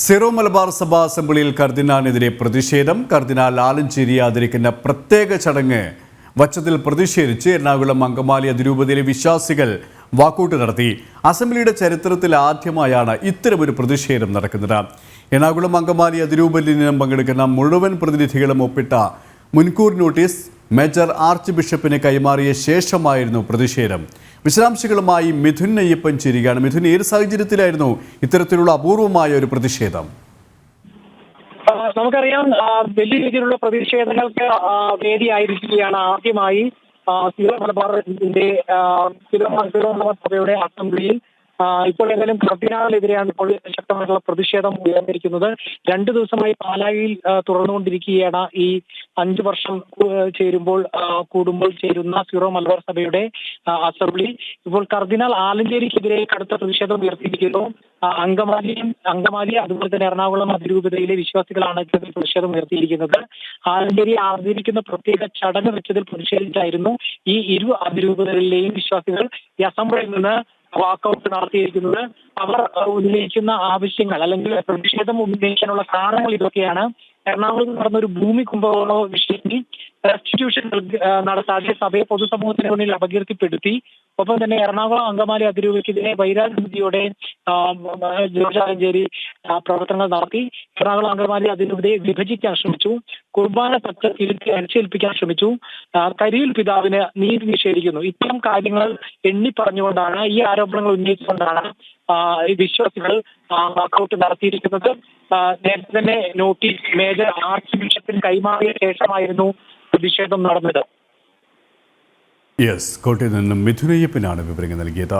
Syro Malabar സഭാ അസംബ്ലിയിൽ കർദിനാളിനെതിരെ പ്രതിഷേധം. കർദിനാൾ ആലഞ്ചേരി ആദരിക്കുന്ന പ്രത്യേക ചടങ്ങ് വച്ചതിൽ പ്രതിഷേധിച്ച് എറണാകുളം അങ്കമാലി അതിരൂപതയിലെ വിശ്വാസികൾ വാക്കൌട്ട് നടത്തി. അസംബ്ലിയുടെ ചരിത്രത്തിൽ ആദ്യമായാണ് ഇത്തരമൊരു പ്രതിഷേധം നടക്കുന്നത്. എറണാകുളം അങ്കമാലി അതിരൂപതയിൽ നിന്നും പങ്കെടുക്കുന്ന മുഴുവൻ പ്രതിനിധികളും ഒപ്പിട്ട മുൻകൂർ നോട്ടീസ് മേജർ ആർച്ച് ബിഷപ്പിന് കൈമാറിയ ശേഷമായിരുന്നു പ്രതിഷേധം. വിശദാംശങ്ങളുമായി മിഥുൻ അയ്യപ്പൻ ചേരുകയാണ്. മിഥുൻ, ഏത് സാഹചര്യത്തിലായിരുന്നു ഇത്തരത്തിലുള്ള അപൂർവമായ ഒരു പ്രതിഷേധം? നമുക്കറിയാം, വലിയ രീതിയിലുള്ള പ്രതിഷേധങ്ങൾക്ക് വേദിയായിരിക്കുകയാണ് ആദ്യമായി സിറോ മലബാറിന്റെ സഭയുടെ അസംബ്ലിയിൽ. ഇപ്പോൾ ഏതായാലും കർദിനാളിനെതിരെയാണ് ഇപ്പോൾ ശക്തമായിട്ടുള്ള പ്രതിഷേധം ഉയർന്നിരിക്കുന്നത്. 2 ദിവസമായി പാലായിൽ തുടർന്നുകൊണ്ടിരിക്കുകയാണ് ഈ 5 വർഷം കൂടുമ്പോൾ ചേരുന്ന സിറോ മലബാർ സഭയുടെ അസംബ്ലി. ഇപ്പോൾ കർദിനാൾ ആലഞ്ചേരിക്കെതിരെ കടുത്ത പ്രതിഷേധം ഉയർത്തിയിരിക്കുന്നു. അങ്കമാലി അതുപോലെ തന്നെ എറണാകുളം അതിരൂപതയിലെ വിശ്വാസികളാണ് പ്രതിഷേധം ഉയർത്തിയിരിക്കുന്നത്. ആലഞ്ചേരി ആദരിക്കുന്ന പ്രത്യേക ചടങ്ങ് വെച്ചതിൽ പ്രതിഷേധിച്ചായിരുന്നു ഈ ഇരു അതിരൂപതകളിലെയും വിശ്വാസികൾ ഈ അസംബ്ലിയിൽ നിന്ന് വാക്കൌട്ട് നടത്തിയിരിക്കുന്നത്. അവർ ഉന്നയിക്കുന്ന ആവശ്യങ്ങൾ അല്ലെങ്കിൽ പ്രതിഷേധം ഉന്നയിക്കാനുള്ള കാരണങ്ങൾ ഇതൊക്കെയാണ്. എറണാകുളത്ത് നടന്ന ഒരു ഭൂമി കുംഭകോണ വിഷയത്തിൽ റെസ്റ്റിറ്റ്യൂഷൻ നടത്താതെ സഭയെ പൊതുസമൂഹത്തിന് മുന്നിൽ അപകീർത്തിപ്പെടുത്തി. ഒപ്പം തന്നെ എറണാകുളം അങ്കമാലി അതിരൂപതയ്ക്കെതിരെ വൈരാഗ്യബുദ്ധിയോടെ ജോർജ് ആലഞ്ചേരി പ്രവർത്തനങ്ങൾ നടത്തി. എറണാകുളം അങ്കമാലി അതിരൂപതയെ വിഭജിക്കാൻ ശ്രമിച്ചു. കുർബാന അടിച്ചേൽപ്പിക്കാൻ ശ്രമിച്ചു. കരിയിൽ പിതാവിന് നീതി നിഷേധിക്കുന്നു. ഇത്തരം കാര്യങ്ങൾ എണ്ണി പറഞ്ഞുകൊണ്ടാണ്, ഈ ആരോപണങ്ങൾ ഉന്നയിച്ചുകൊണ്ടാണ് വിശ്വാസികൾ വാക്കൌട്ട് നടത്തിയിരിക്കുന്നത്. നേരത്തെ തന്നെ നോട്ടീസ് മേജർ ആർച്ച് ബിഷപ്പിന് കൈമാറിയ ശേഷമായിരുന്നു പ്രതിഷേധം നടന്നത്. കോട്ടയത്ത് നിന്നും മിഥുൻ അയ്യപ്പനാണ് വിവരങ്ങൾ നൽകിയത്.